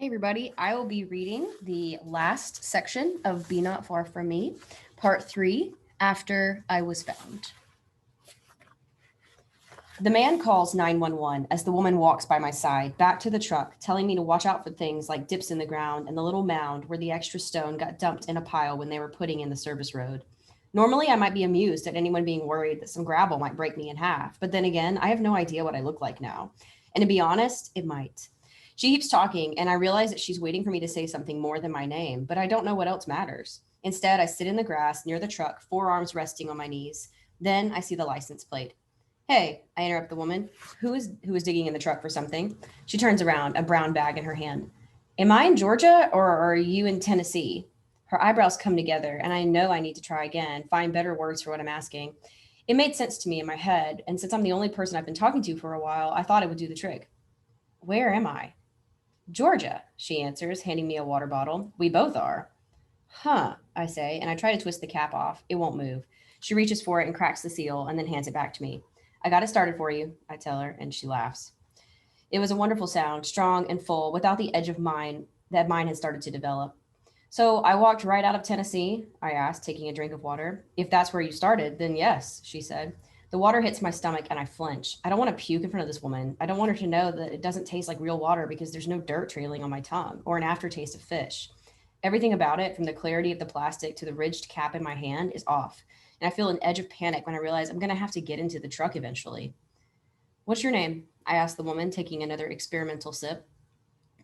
Hey, everybody. I will be reading the last section of Be Not Far From Me, part 3, After I Was Found. The man calls 911 as the woman walks by my side, back to the truck, telling me to watch out for things like dips in the ground and the little mound where the extra stone got dumped in a pile when they were putting in the service road. Normally, I might be amused at anyone being worried that some gravel might break me in half, but then again, I have no idea what I look like now. And to be honest, it might. She keeps talking, and I realize that she's waiting for me to say something more than my name, but I don't know what else matters. Instead, I sit in the grass near the truck, forearms resting on my knees. Then I see the license plate. Hey, I interrupt the woman, who is digging in the truck for something. She turns around, a brown bag in her hand. Am I in Georgia or are you in Tennessee? Her eyebrows come together, and I know I need to try again, find better words for what I'm asking. It made sense to me in my head, and since I'm the only person I've been talking to for a while, I thought it would do the trick. Where am I? Georgia, she answers, handing me a water bottle. We both are. Huh, I say, and I try to twist the cap off. It won't move. She reaches for it and cracks the seal and then hands it back to me. I got it started for you, I tell her, and she laughs. It was a wonderful sound, strong and full, without the edge of mine that mine had started to develop. So I walked right out of Tennessee, I asked, taking a drink of water. If that's where you started, then yes, she said. The water hits my stomach and I flinch. I don't want to puke in front of this woman. I don't want her to know that it doesn't taste like real water because there's no dirt trailing on my tongue or an aftertaste of fish. Everything about it, from the clarity of the plastic to the ridged cap in my hand, is off. And I feel an edge of panic when I realize I'm going to have to get into the truck eventually. What's your name? I ask the woman, taking another experimental sip.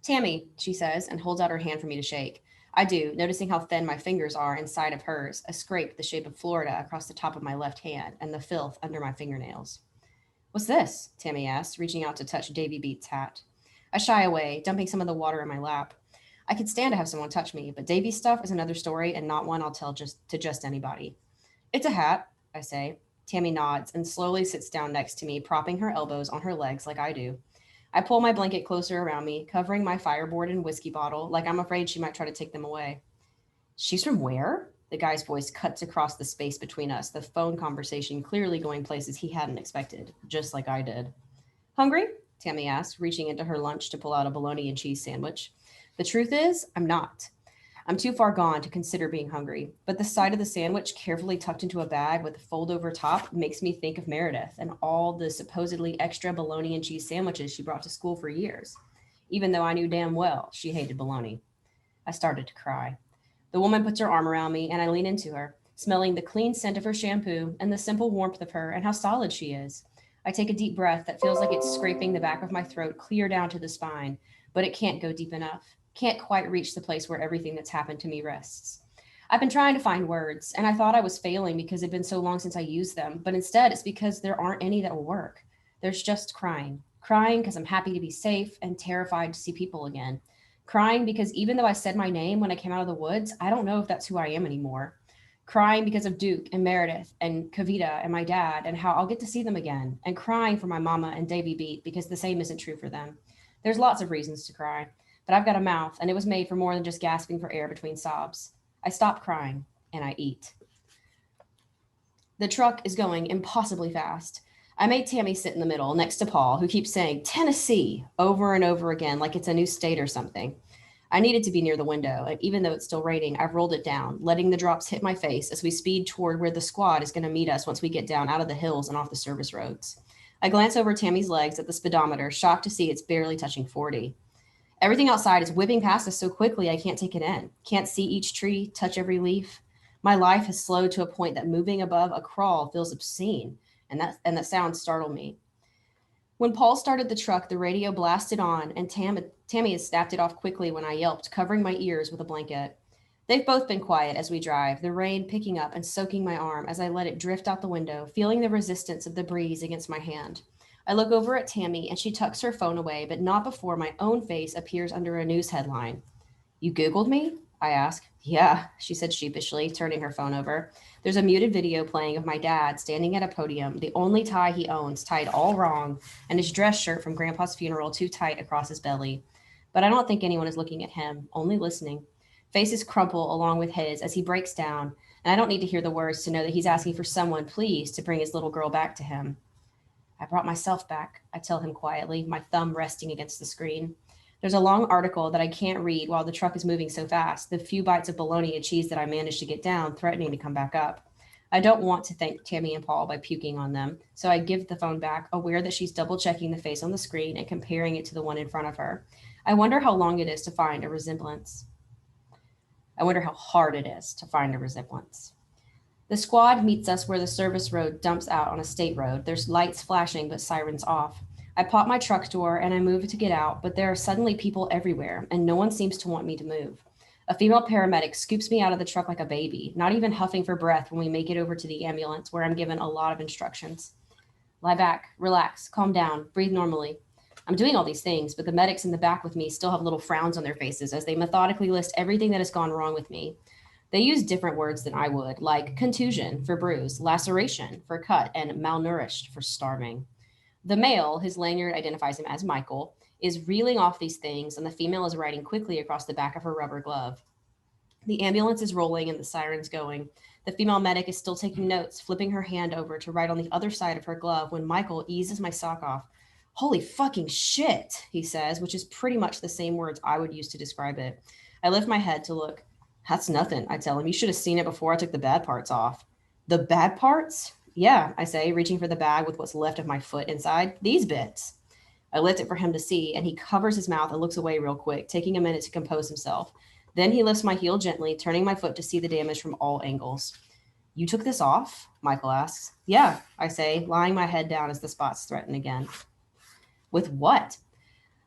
Tammy, she says, and holds out her hand for me to shake. I do, noticing how thin my fingers are inside of hers, a scrape the shape of Florida across the top of my left hand, and the filth under my fingernails. What's this? Tammy asks, reaching out to touch Davy Beats' hat. I shy away, dumping some of the water in my lap. I could stand to have someone touch me, but Davy's stuff is another story and not one I'll tell just anybody. It's a hat, I say. Tammy nods and slowly sits down next to me, propping her elbows on her legs like I do. I pull my blanket closer around me, covering my fireboard and whiskey bottle, like I'm afraid she might try to take them away. She's from where? The guy's voice cuts across the space between us, the phone conversation clearly going places he hadn't expected, just like I did. Hungry? Tammy asked, reaching into her lunch to pull out a bologna and cheese sandwich. The truth is, I'm not. I'm too far gone to consider being hungry, but the side of the sandwich, carefully tucked into a bag with a fold over top, makes me think of Meredith and all the supposedly extra bologna and cheese sandwiches she brought to school for years, even though I knew damn well she hated bologna. I started to cry. The woman puts her arm around me, and I lean into her, smelling the clean scent of her shampoo and the simple warmth of her and how solid she is. I take a deep breath that feels like it's scraping the back of my throat clear down to the spine, but it can't go deep enough, can't quite reach the place where everything that's happened to me rests. I've been trying to find words, and I thought I was failing because it'd been so long since I used them, but instead it's because there aren't any that will work. There's just crying. Crying because I'm happy to be safe and terrified to see people again. Crying because even though I said my name when I came out of the woods, I don't know if that's who I am anymore. Crying because of Duke and Meredith and Kavita and my dad and how I'll get to see them again. And crying for my mama and Davy Beat because the same isn't true for them. There's lots of reasons to cry, but I've got a mouth and it was made for more than just gasping for air between sobs. I stop crying and I eat. The truck is going impossibly fast. I made Tammy sit in the middle next to Paul, who keeps saying Tennessee over and over again like it's a new state or something. I needed to be near the window, and even though it's still raining, I've rolled it down, letting the drops hit my face as we speed toward where the squad is going to meet us once we get down out of the hills and off the service roads. I glance over Tammy's legs at the speedometer, shocked to see it's barely touching 40. Everything outside is whipping past us so quickly I can't take it in. Can't see each tree, touch every leaf. My life has slowed to a point that moving above a crawl feels obscene, and that sound startled me. When Paul started the truck, the radio blasted on, and Tammy has snapped it off quickly when I yelped, covering my ears with a blanket. They've both been quiet as we drive, the rain picking up and soaking my arm as I let it drift out the window, feeling the resistance of the breeze against my hand. I look over at Tammy, and she tucks her phone away, but not before my own face appears under a news headline. You Googled me? I ask. Yeah, she said sheepishly, turning her phone over. There's a muted video playing of my dad standing at a podium, the only tie he owns tied all wrong, and his dress shirt from Grandpa's funeral too tight across his belly. But I don't think anyone is looking at him, only listening. Faces crumple along with his as he breaks down, and I don't need to hear the words to know that he's asking for someone, please, to bring his little girl back to him. I brought myself back, I tell him quietly, my thumb resting against the screen. There's a long article that I can't read while the truck is moving so fast, the few bites of bologna and cheese that I managed to get down threatening to come back up. I don't want to thank Tammy and Paul by puking on them, so I give the phone back, aware that she's double checking the face on the screen and comparing it to the one in front of her. I wonder how long it is to find a resemblance. I wonder how hard it is to find a resemblance. The squad meets us where the service road dumps out on a state road. There's lights flashing, but sirens off. I pop my truck door and I move to get out, but there are suddenly people everywhere, and no one seems to want me to move. A female paramedic scoops me out of the truck like a baby, not even huffing for breath when we make it over to the ambulance, where I'm given a lot of instructions. Lie back, relax, calm down, breathe normally. I'm doing all these things, but the medics in the back with me still have little frowns on their faces as they methodically list everything that has gone wrong with me. They use different words than I would, like contusion for bruise, laceration for cut, and malnourished for starving. The male, his lanyard identifies him as Michael, is reeling off these things, and the female is writing quickly across the back of her rubber glove. The ambulance is rolling and the sirens going. The female medic is still taking notes, flipping her hand over to write on the other side of her glove when Michael eases my sock off. Holy fucking shit, he says, which is pretty much the same words I would use to describe it. I lift my head to look. That's nothing, I tell him. You should have seen it before I took the bad parts off. The bad parts? Yeah, I say, reaching for the bag with what's left of my foot inside. These bits. I lift it for him to see, and he covers his mouth and looks away real quick, taking a minute to compose himself. Then he lifts my heel gently, turning my foot to see the damage from all angles. You took this off? Michael asks. Yeah, I say, lying my head down as the spots threaten again. With what?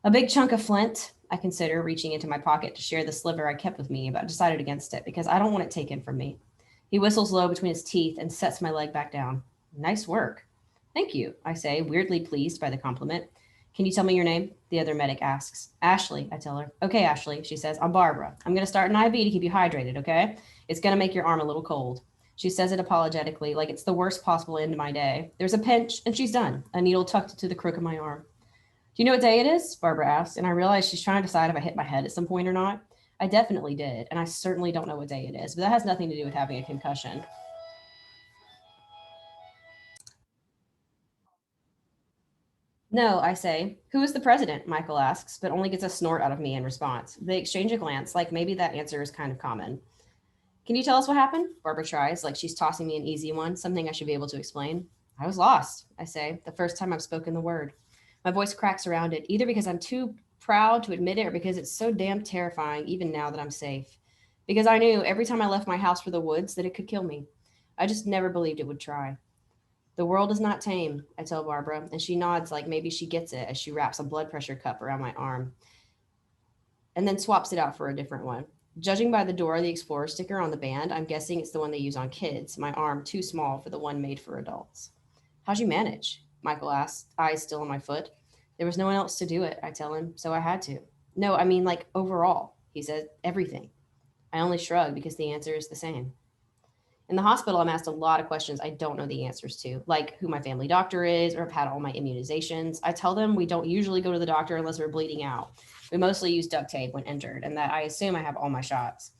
A big chunk of flint. I consider reaching into my pocket to share the sliver I kept with me, but decided against it because I don't want it taken from me. He whistles low between his teeth and sets my leg back down. Nice work. Thank you, I say, weirdly pleased by the compliment. Can you tell me your name? The other medic asks. Ashley, I tell her. Okay, Ashley, she says. I'm Barbara. I'm going to start an IV to keep you hydrated, okay? It's going to make your arm a little cold. She says it apologetically, like it's the worst possible end to my day. There's a pinch, and she's done, a needle tucked into the crook of my arm. Do you know what day it is? Barbara asks, and I realize she's trying to decide if I hit my head at some point or not. I definitely did, and I certainly don't know what day it is, but that has nothing to do with having a concussion. No, I say. Who is the president? Michael asks, but only gets a snort out of me in response. They exchange a glance, like maybe that answer is kind of common. Can you tell us what happened? Barbara tries, like she's tossing me an easy one, something I should be able to explain. I was lost, I say, the first time I've spoken the word. My voice cracks around it, either because I'm too proud to admit it or because it's so damn terrifying, even now that I'm safe. Because I knew every time I left my house for the woods that it could kill me. I just never believed it would try. The world is not tame, I tell Barbara, and she nods like maybe she gets it as she wraps a blood pressure cup around my arm and then swaps it out for a different one. Judging by the Dora the Explorer sticker on the band, I'm guessing it's the one they use on kids, my arm too small for the one made for adults. How'd you manage? Michael asked, eyes still on my foot. There was no one else to do it, I tell him, so I had to. No, I mean like overall, he says, everything. I only shrug because the answer is the same. In the hospital, I'm asked a lot of questions I don't know the answers to, like who my family doctor is or have had all my immunizations. I tell them we don't usually go to the doctor unless we're bleeding out. We mostly use duct tape when injured, and that I assume I have all my shots.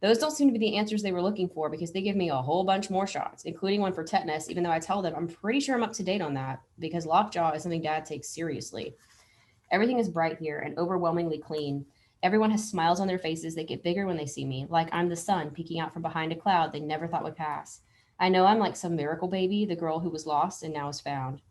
Those don't seem to be the answers they were looking for because they give me a whole bunch more shots, including one for tetanus, even though I tell them I'm pretty sure I'm up to date on that because lockjaw is something Dad takes seriously. Everything is bright here and overwhelmingly clean. Everyone has smiles on their faces that get bigger when they see me, like I'm the sun peeking out from behind a cloud they never thought would pass. I know I'm like some miracle baby, the girl who was lost and now is found.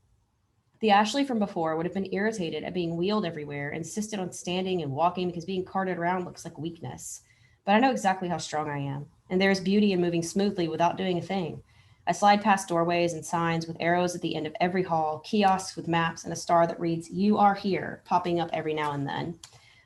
The Ashley from before would have been irritated at being wheeled everywhere, insisted on standing and walking because being carted around looks like weakness. But I know exactly how strong I am, and there is beauty in moving smoothly without doing a thing. I slide past doorways and signs with arrows at the end of every hall, kiosks with maps, and a star that reads, "You are here," popping up every now and then.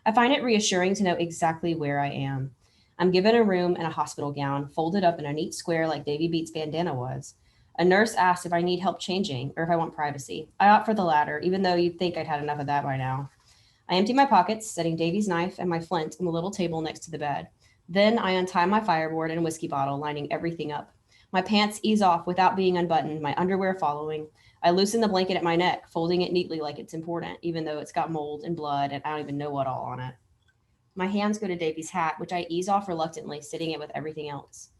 I find it reassuring to know exactly where I am. I'm given a room and a hospital gown, folded up in a neat square like Davy Beats' bandana was. A nurse asks if I need help changing or if I want privacy. I opt for the latter, even though you'd think I'd had enough of that by now. I empty my pockets, setting Davy's knife and my flint on the little table next to the bed. Then I untie my fireboard and whiskey bottle, lining everything up. My pants ease off without being unbuttoned, my underwear following. I loosen the blanket at my neck, folding it neatly like it's important, even though it's got mold and blood and I don't even know what all on it. My hands go to Davy's hat, which I ease off reluctantly, sitting it with everything else.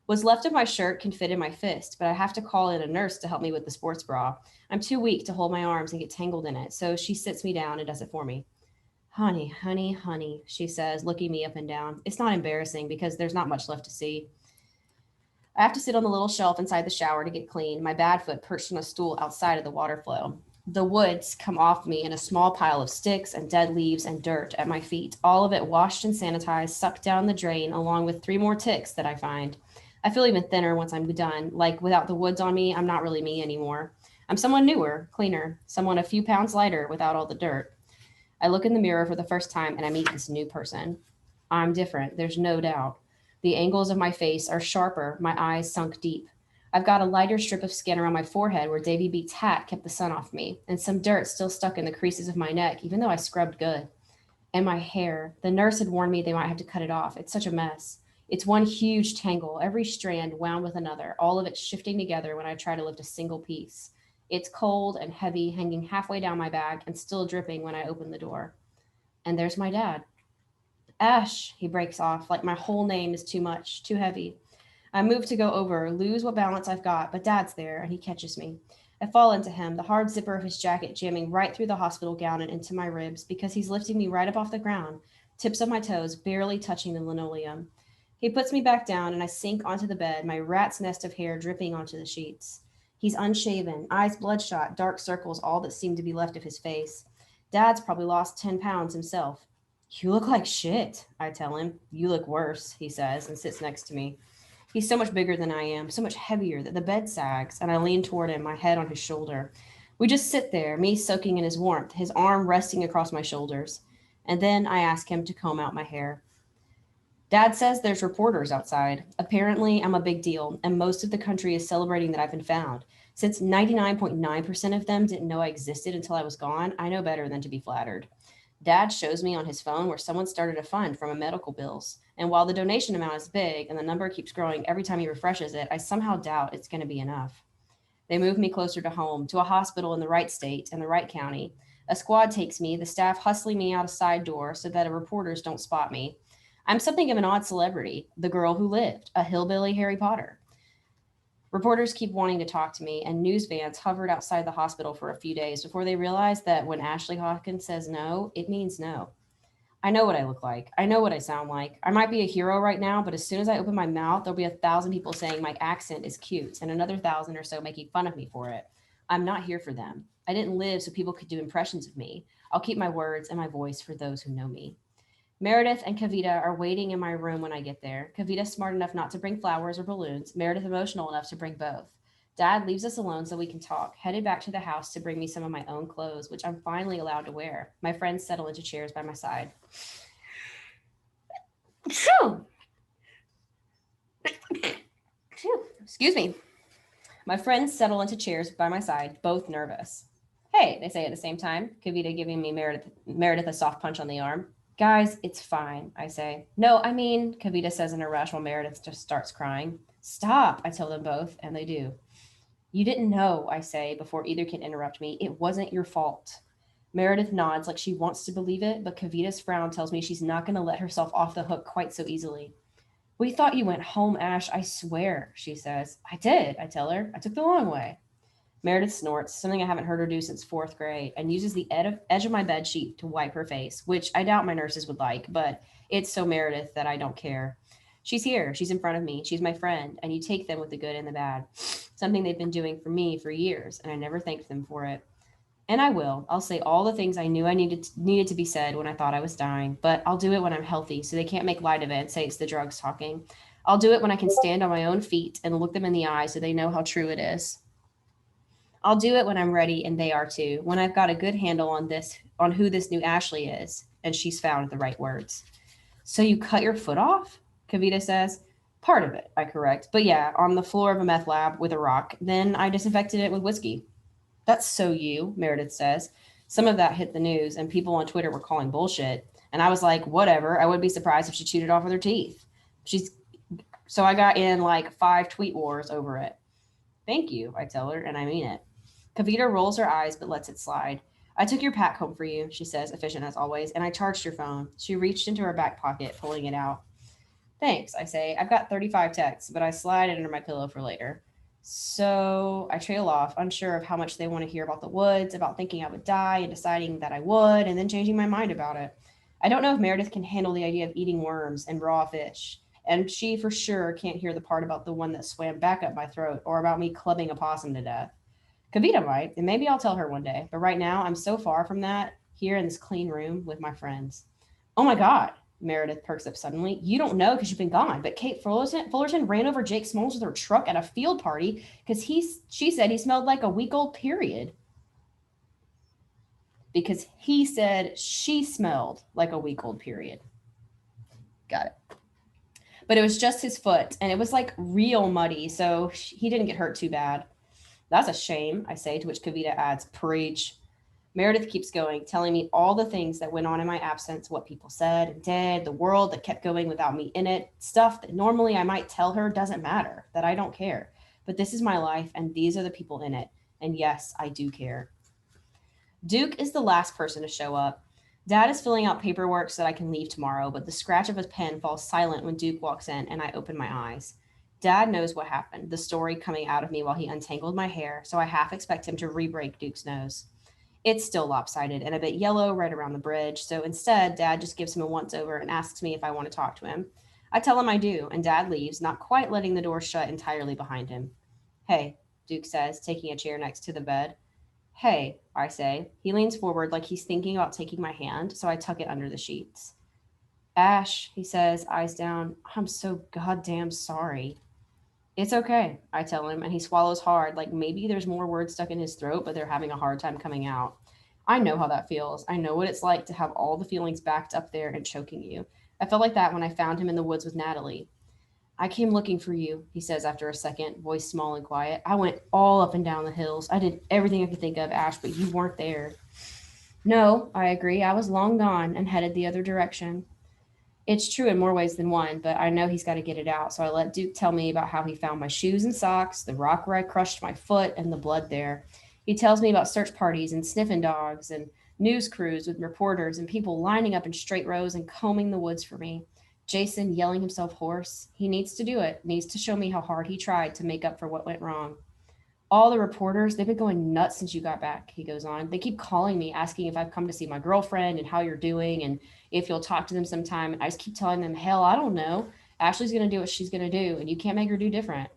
What's left of my shirt can fit in my fist, but I have to call in a nurse to help me with the sports bra. I'm too weak to hold my arms and get tangled in it, so she sits me down and does it for me. Honey, honey, honey, she says, looking me up and down. It's not embarrassing because there's not much left to see. I have to sit on the little shelf inside the shower to get clean, my bad foot perched on a stool outside of the water flow. The woods come off me in a small pile of sticks and dead leaves and dirt at my feet, all of it washed and sanitized, sucked down the drain, along with 3 more ticks that I find. I feel even thinner once I'm done. Like without the woods on me, I'm not really me anymore. I'm someone newer, cleaner, someone a few pounds lighter without all the dirt. I look in the mirror for the first time and I meet this new person. I'm different, there's no doubt. The angles of my face are sharper, my eyes sunk deep. I've got a lighter strip of skin around my forehead where Davy Beats' hat kept the sun off me, and some dirt still stuck in the creases of my neck, even though I scrubbed good. And my hair. The nurse had warned me they might have to cut it off. It's such a mess. It's one huge tangle, every strand wound with another, all of it shifting together when I try to lift a single piece. It's cold and heavy, hanging halfway down my back and still dripping when I open the door. And there's my dad. Ash, he breaks off, like my whole name is too much, too heavy. I move to go over, lose what balance I've got, but Dad's there, and he catches me. I fall into him, the hard zipper of his jacket jamming right through the hospital gown and into my ribs because he's lifting me right up off the ground, tips of my toes barely touching the linoleum. He puts me back down, and I sink onto the bed, my rat's nest of hair dripping onto the sheets. He's unshaven, eyes bloodshot, dark circles all that seem to be left of his face. Dad's probably lost 10 pounds himself. You look like shit, I tell him. You look worse, he says, and sits next to me. He's so much bigger than I am, so much heavier that the bed sags, and I lean toward him, my head on his shoulder. We just sit there, me soaking in his warmth, his arm resting across my shoulders. And then I ask him to comb out my hair. Dad says there's reporters outside. Apparently, I'm a big deal, and most of the country is celebrating that I've been found. Since 99.9% of them didn't know I existed until I was gone, I know better than to be flattered. Dad shows me on his phone where someone started a fund for my medical bills. And while the donation amount is big and the number keeps growing every time he refreshes it, I somehow doubt it's going to be enough. They move me closer to home, to a hospital in the right state and the right county. A squad takes me, the staff hustling me out a side door so that reporters don't spot me. I'm something of an odd celebrity, the girl who lived, a hillbilly Harry Potter. Reporters keep wanting to talk to me, and news vans hovered outside the hospital for a few days before they realized that when Ashley Hawkins says no, it means no. I know what I look like. I know what I sound like. I might be a hero right now, but as soon as I open my mouth, there'll be 1,000 people saying my accent is cute and another 1,000 or so making fun of me for it. I'm not here for them. I didn't live so people could do impressions of me. I'll keep my words and my voice for those who know me. Meredith and Kavita are waiting in my room when I get there. Kavita's smart enough not to bring flowers or balloons. Meredith emotional enough to bring both. Dad leaves us alone so we can talk, headed back to the house to bring me some of my own clothes, which I'm finally allowed to wear. My friends settle into chairs by my side. Phew. Excuse me. My friends settle into chairs by my side, both nervous. Hey, they say at the same time, Kavita giving me Meredith a soft punch on the arm. Guys, it's fine, I say. No, I mean, Kavita says in a rush while Meredith just starts crying. Stop, I tell them both, and they do. You didn't know, I say, before either can interrupt me. It wasn't your fault. Meredith nods like she wants to believe it, but Kavita's frown tells me she's not going to let herself off the hook quite so easily. We thought you went home, Ash, I swear, she says. I did, I tell her. I took the long way. Meredith snorts, something I haven't heard her do since 4th grade, and uses the edge of my bed sheet to wipe her face, which I doubt my nurses would like, but it's so Meredith that I don't care. She's here. She's in front of me. She's my friend, and you take them with the good and the bad. Something they've been doing for me for years, and I never thanked them for it. And I will. I'll say all the things I knew I needed to be said when I thought I was dying, but I'll do it when I'm healthy so they can't make light of it and say it's the drugs talking. I'll do it when I can stand on my own feet and look them in the eye so they know how true it is. I'll do it when I'm ready and they are too, when I've got a good handle on who this new Ashley is, and she's found the right words. So you cut your foot off? Kavita says. Part of it, I correct. But yeah, on the floor of a meth lab with a rock. Then I disinfected it with whiskey. That's so you, Meredith says. Some of that hit the news, and people on Twitter were calling bullshit. And I was like, whatever. I wouldn't be surprised if she chewed it off with her teeth. So I got in like 5 tweet wars over it. Thank you, I tell her, and I mean it. Kavita rolls her eyes but lets it slide. I took your pack home for you, she says, efficient as always, and I charged your phone. She reached into her back pocket, pulling it out. Thanks, I say. I've got 35 texts, but I slide it under my pillow for later. So I trail off, unsure of how much they want to hear about the woods, about thinking I would die and deciding that I would, and then changing my mind about it. I don't know if Meredith can handle the idea of eating worms and raw fish. And she for sure can't hear the part about the one that swam back up my throat or about me clubbing a possum to death. Kavita might, and maybe I'll tell her one day. But right now, I'm so far from that here in this clean room with my friends. Oh my God, Meredith perks up suddenly. You don't know because you've been gone, but Kate Fullerton ran over Jake Smalls with her truck at a field party because she said he smelled like a week old period. Because he said she smelled like a week old period. Got it. But it was just his foot, and it was like real muddy, so he didn't get hurt too bad. That's a shame, I say, to which Kavita adds, preach. Meredith keeps going, telling me all the things that went on in my absence, what people said and did, the world that kept going without me in it, stuff that normally I might tell her doesn't matter, that I don't care. But this is my life, and these are the people in it. And yes, I do care. Duke is the last person to show up. Dad is filling out paperwork so that I can leave tomorrow, but the scratch of his pen falls silent when Duke walks in and I open my eyes. Dad knows what happened, the story coming out of me while he untangled my hair, so I half expect him to re break Duke's nose. It's still lopsided and a bit yellow right around the bridge, so instead, Dad just gives him a once over and asks me if I want to talk to him. I tell him I do, and Dad leaves, not quite letting the door shut entirely behind him. Hey, Duke says, taking a chair next to the bed. Hey, I say. He leans forward like he's thinking about taking my hand, so I tuck it under the sheets. Ash, he says, eyes down, I'm so goddamn sorry. It's okay, I tell him, and he swallows hard, like maybe there's more words stuck in his throat, but they're having a hard time coming out. I know how that feels. I know what it's like to have all the feelings backed up there and choking you. I felt like that when I found him in the woods with Natalie. I came looking for you, he says after a second, voice small and quiet. I went all up and down the hills. I did everything I could think of, Ash, but you weren't there. No, I agree. I was long gone and headed the other direction. It's true in more ways than one, but I know he's got to get it out, so I let Duke tell me about how he found my shoes and socks, the rock where I crushed my foot, and the blood there. He tells me about search parties and sniffing dogs and news crews with reporters and people lining up in straight rows and combing the woods for me. Jason yelling himself hoarse. He needs to do it, needs to show me how hard he tried to make up for what went wrong. All the reporters, they've been going nuts since you got back, he goes on. They keep calling me, asking if I've come to see my girlfriend and how you're doing and if you'll talk to them sometime. And I just keep telling them, hell, I don't know. Ashley's going to do what she's going to do, and you can't make her do different.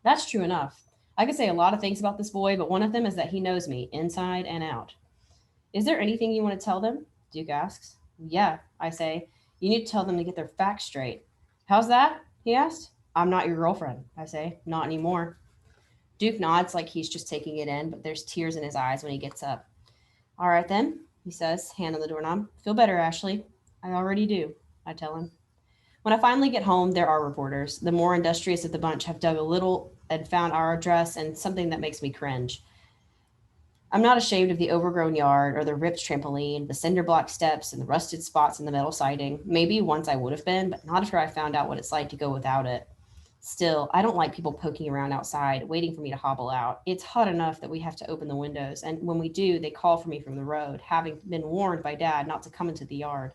That's true enough. I could say a lot of things about this boy, but one of them is that he knows me inside and out. Is there anything you want to tell them? Duke asks. Yeah, I say. You need to tell them to get their facts straight. How's that? He asked. I'm not your girlfriend, I say. Not anymore. Duke nods like he's just taking it in, but there's tears in his eyes when he gets up. All right then, he says, hand on the doorknob. Feel better, Ashley. I already do, I tell him. When I finally get home, there are reporters. The more industrious of the bunch have dug a little and found our address and something that makes me cringe. I'm not ashamed of the overgrown yard or the ripped trampoline, the cinder block steps, and the rusted spots in the metal siding. Maybe once I would have been, but not after I found out what it's like to go without it. Still, I don't like people poking around outside, waiting for me to hobble out. It's hot enough that we have to open the windows, and when we do, they call for me from the road, having been warned by Dad not to come into the yard.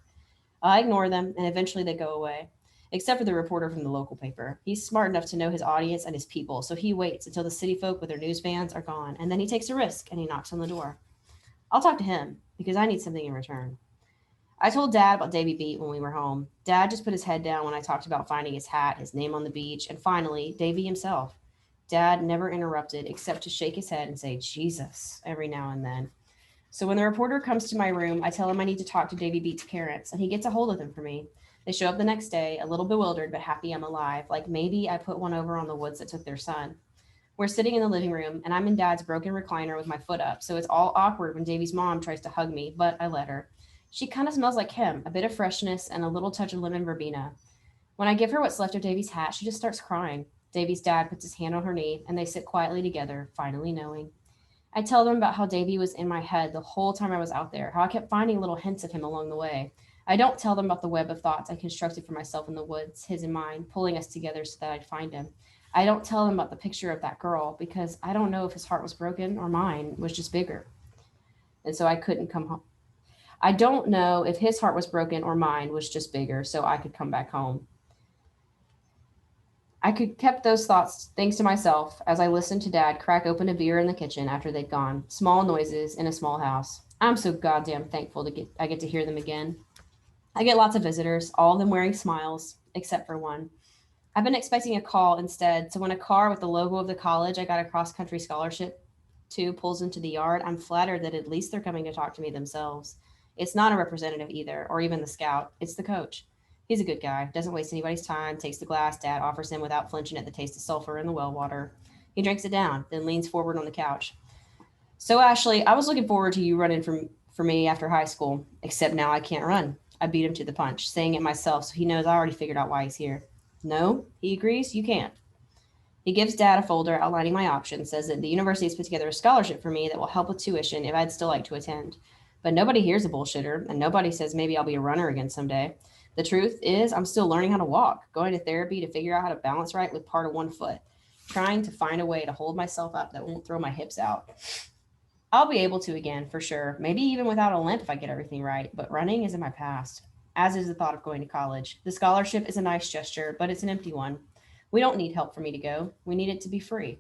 I ignore them, and eventually they go away, except for the reporter from the local paper. He's smart enough to know his audience and his people, so he waits until the city folk with their news vans are gone, and then he takes a risk and he knocks on the door. I'll talk to him, because I need something in return. I told Dad about Davy Beat when we were home. Dad just put his head down when I talked about finding his hat, his name on the beach, and finally, Davy himself. Dad never interrupted except to shake his head and say, Jesus, every now and then. So when the reporter comes to my room, I tell him I need to talk to Davy Beat's parents, and he gets a hold of them for me. They show up the next day, a little bewildered but happy I'm alive, like maybe I put one over on the woods that took their son. We're sitting in the living room, and I'm in Dad's broken recliner with my foot up, so it's all awkward when Davy's mom tries to hug me, but I let her. She kind of smells like him, a bit of freshness and a little touch of lemon verbena. When I give her what's left of Davy's hat, she just starts crying. Davy's dad puts his hand on her knee, and they sit quietly together, finally knowing. I tell them about how Davy was in my head the whole time I was out there, how I kept finding little hints of him along the way. I don't tell them about the web of thoughts I constructed for myself in the woods, his and mine, pulling us together so that I'd find him. I don't tell them about the picture of that girl because I don't know if his heart was broken or mine was just bigger. And so I couldn't come home. I don't know if his heart was broken or mine was just bigger, so I could come back home. I could kept those thoughts thanks to myself as I listened to Dad crack open a beer in the kitchen after they'd gone. Small noises in a small house. I'm so goddamn thankful I get to hear them again. I get lots of visitors, all of them wearing smiles, except for one. I've been expecting a call instead, so when a car with the logo of the college I got a cross country scholarship to pulls into the yard, I'm flattered that at least they're coming to talk to me themselves. It's not a representative either, or even the scout. It's the coach. He's a good guy, doesn't waste anybody's time, takes the glass Dad offers him without flinching at the taste of sulfur in the well water. He drinks it down, then leans forward on the couch. So, Ashley, I was looking forward to you running for me after high school, except now I can't run. I beat him to the punch, saying it myself so he knows I already figured out why he's here. No, he agrees, you can't. He gives Dad a folder outlining my options, says that the university has put together a scholarship for me that will help with tuition if I'd still like to attend. But nobody here's a bullshitter, and nobody says maybe I'll be a runner again someday. The truth is, I'm still learning how to walk, going to therapy to figure out how to balance right with part of one foot, trying to find a way to hold myself up that won't throw my hips out. I'll be able to again, for sure, maybe even without a limp if I get everything right, but running is in my past, as is the thought of going to college. The scholarship is a nice gesture, but it's an empty one. We don't need help for me to go. We need it to be free.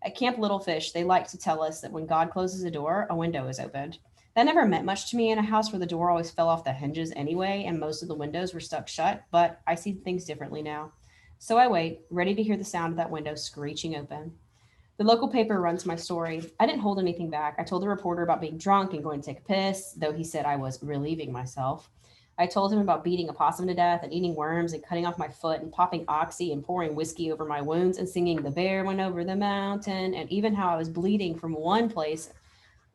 At Camp Little Fish, they like to tell us that when God closes a door, a window is opened. That never meant much to me in a house where the door always fell off the hinges anyway, and most of the windows were stuck shut, but I see things differently now. So I wait, ready to hear the sound of that window screeching open. The local paper runs my story. I didn't hold anything back. I told the reporter about being drunk and going to take a piss, though he said I was relieving myself. I told him about beating a possum to death and eating worms and cutting off my foot and popping oxy and pouring whiskey over my wounds and singing The Bear Went Over the Mountain, and even how I was bleeding from one place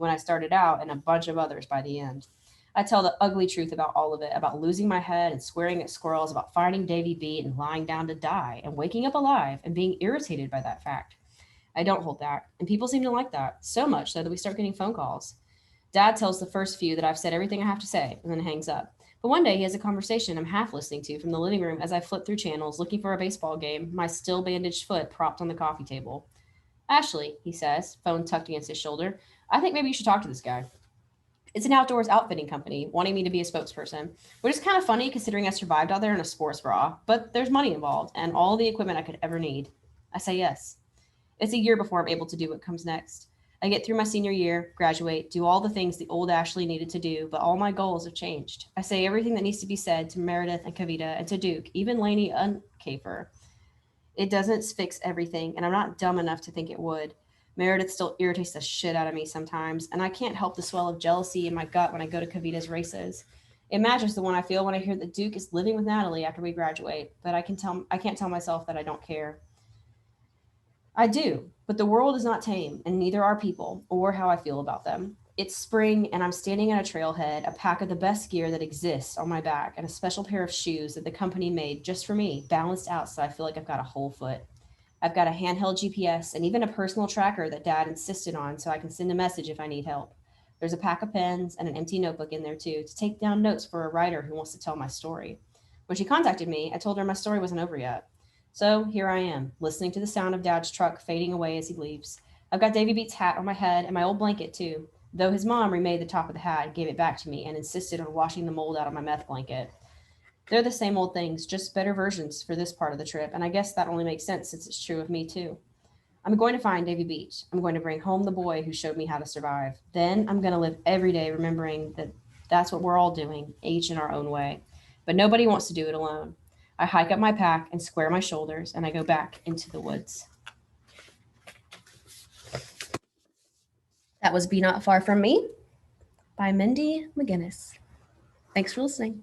when I started out and a bunch of others by the end. I tell the ugly truth about all of it, about losing my head and swearing at squirrels, about finding Davy beat and lying down to die and waking up alive and being irritated by that fact. I don't hold back, and people seem to like that so much so that we start getting phone calls. Dad tells the first few that I've said everything I have to say and then hangs up. But one day he has a conversation I'm half listening to from the living room as I flip through channels looking for a baseball game, my still bandaged foot propped on the coffee table. Ashley, he says, phone tucked against his shoulder, I think maybe you should talk to this guy. It's an outdoors outfitting company wanting me to be a spokesperson, which is kind of funny considering I survived out there in a sports bra, but there's money involved and all the equipment I could ever need. I say yes. It's a year before I'm able to do what comes next. I get through my senior year, graduate, do all the things the old Ashley needed to do, but all my goals have changed. I say everything that needs to be said to Meredith and Kavita and to Duke, even Lainey and Kafer. It doesn't fix everything, and I'm not dumb enough to think it would. Meredith still irritates the shit out of me sometimes, and I can't help the swell of jealousy in my gut when I go to Kavita's races. It matches the one I feel when I hear that Duke is living with Natalie after we graduate, but I can't tell myself that I don't care. I do, but the world is not tame, and neither are people or how I feel about them. It's spring, and I'm standing at a trailhead, a pack of the best gear that exists on my back, and a special pair of shoes that the company made just for me, balanced out so I feel like I've got a whole foot. I've got a handheld GPS and even a personal tracker that Dad insisted on so I can send a message if I need help. There's a pack of pens and an empty notebook in there too to take down notes for a writer who wants to tell my story. When she contacted me, I told her my story wasn't over yet. So here I am, listening to the sound of Dad's truck fading away as he leaves. I've got Davy Beats' hat on my head and my old blanket too, though his mom remade the top of the hat and gave it back to me and insisted on washing the mold out of my meth blanket. They're the same old things, just better versions for this part of the trip, and I guess that only makes sense since it's true of me too. I'm going to find Davy Beach. I'm going to bring home the boy who showed me how to survive. Then I'm going to live every day remembering that that's what we're all doing, each in our own way. But nobody wants to do it alone. I hike up my pack and square my shoulders, and I go back into the woods. That was Be Not Far From Me by Mindy McGinnis. Thanks for listening.